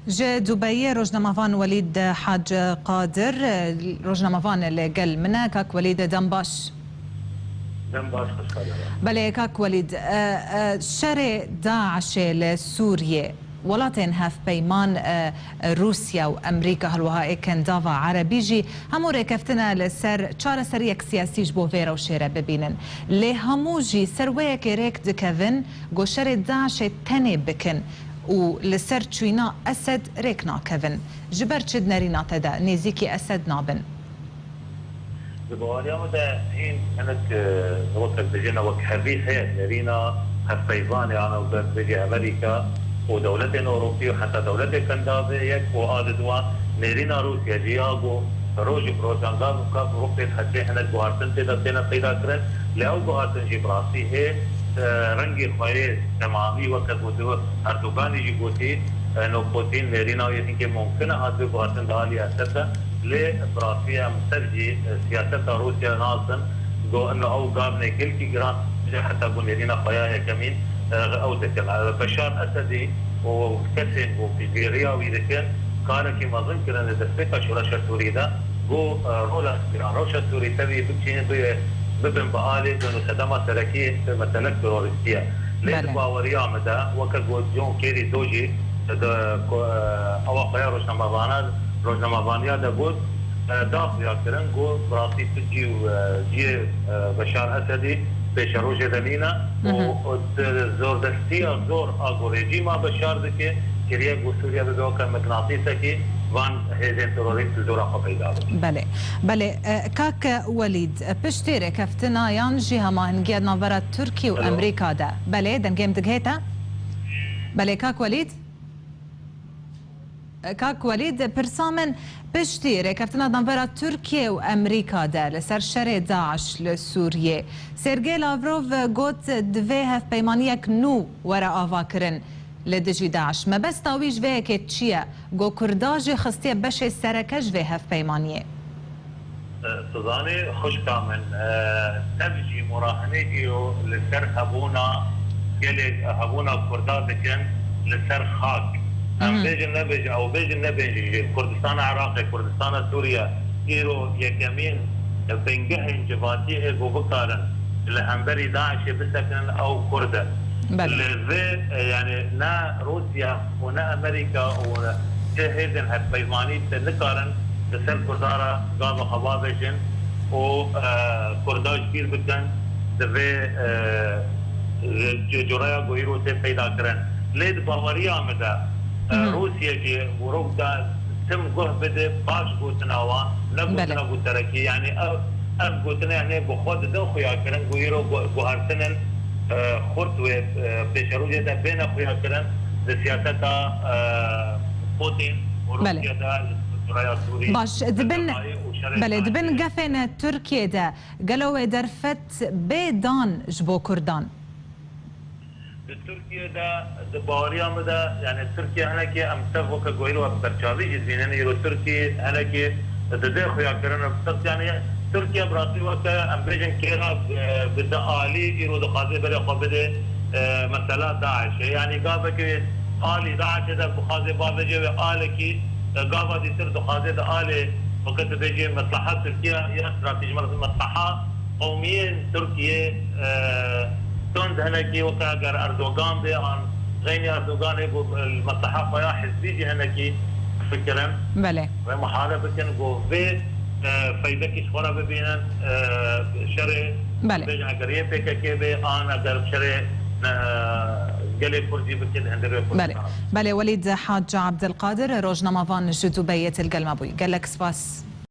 جا دبي روجنامافان وليد حاج قادر روجنامافان اللي قال منك وليد دنباش بله كاك وليد شرع داعش لسوريا ولاتين هاف بيمان روسيا وامريكا هلوها كان دافا عربيجي همو ركفتنا لسر چاره سريك سياسي جبو فيرا وشيرا ببينن لي هموجي سرويك ريك دكفن گو شرع داعش تني بكن و لسر چوينا اسد ريكنا كفن جبر چد نرينا تدا نيزيكي اسد نابن بواليا مدى هين كانت نوتك بجينا وكحبيث هي نرينا هفيفاني انا وبيجي امريكا ودولتين اوروبيه وحتى دولتين كندابيك واددوا نرينا روسيا جياغو روج بروزانغاز وكاف روبيت حتى احنا بوهارتن تدتنا قيدا كرن لأو بوهارتن جبراسي هي رنگی خواهی تمامی وقت بوده اردوغان يجي بوتي انه بوتين نرينا ويتين که ممکنه هاتو بوهارتن دهالي اساسا لبراسية مسترجي سياسة روسيا ناصن جو انه او قابنا كل كي جران حتى قلنا لنا خيايا كمين او ذكر بشار اسدي وكسن وفي رياوي ذكر كان كما ذكر ان دفتا شورشا توريدا جو رولا روشا توري تبي بكين ببن بآلي انه صدمات تركيه مثلا تروريستيه ليس باوريا مدى وكجو جون كيري دوجي او خيار روزنامه‌وانیا دبود دافع کردن گو براستی تجی و جی بشار اسدی پیش روز دنینا و زور دستی زور آگو رژیم بشار دکه کریه گو سوریا بدو که مغناطیسه کی وان هزین تروریست زورا خپیدا بله کاک ولید پشتیره کفتنا یان جهه ما هنگید نظرت ترکی و امریکا ده بله دنگیم دگهتا بله کاک ولید كاك وليد برسامن بشتيري كفتنا دنفرا تركيا وامريكا دا لسر شرع داعش لسوريا سيرجي لافروف قوت دويها في بيمانيك نو ورا افاكرن لدجي داعش ما بس تاويج فيها كتشيا قو كرداجي خستيا بشي سركش فيها في بيمانيه صداني خوش كامل تبجي مراهنيجيو لسر هبونا قلت هبونا كردادكن لسر خاك بيجي النبج او بيجي النبج كردستان عراقي كردستان سوريا ايرو يكمين بنجهن جباتي ايجو بكارن الهمبري داعش بسكن او كرده يعني نا روسيا ونا امريكا وجهزن هالبيماني نكارن بسر كردارا قاموا خبابجن و كرداج كير بكن دفي جرايا غيرو تي پیدا کرن لید باوريا مدى روسيا جي وروبدا تم قه بده باش قوتناوا نقوتنا قوتركي يعني اب قوتنا يعني بخود دو خويا كرن غيرو غهرتنن خرط و بشروجه ده بين خويا كرن سياستا بوتين وروسيا ده باش دبن بله دبن قفن تركيا ده قالوا درفت بيدان جبو كردان تركيا ده باوريا مدى يعني تركيا هناكي امتف وكا غويرو برشاوي جزينين يرو تركيا هناكي تدخل يا كرنا يعني تركيا براسي وكا امبريجن كيرا بدا آلي يرو دخازي بري قبضه مثلا داعش يعني قابك آلي داعش ده بخازي بابجي وآلكي قابا دي سر دخازي ده آلي وقت بيجي مصلحة تركيا يا استراتيجي مصلحة قومية تركيا تند هناكي وكا اگر اردوغان بي عن غيني اردوغان المصلحة فيا حزبيجي هناكي فكرا بله ومحاربة كان جو في فايدكي شورا ببينا شرع بله بيجي اگر يبكا كيبي انا اگر شرع قلي فرجي بكين هندري بله وليد حاج عبد القادر روجنامافان جدوبية القلمبوي قال لك سباس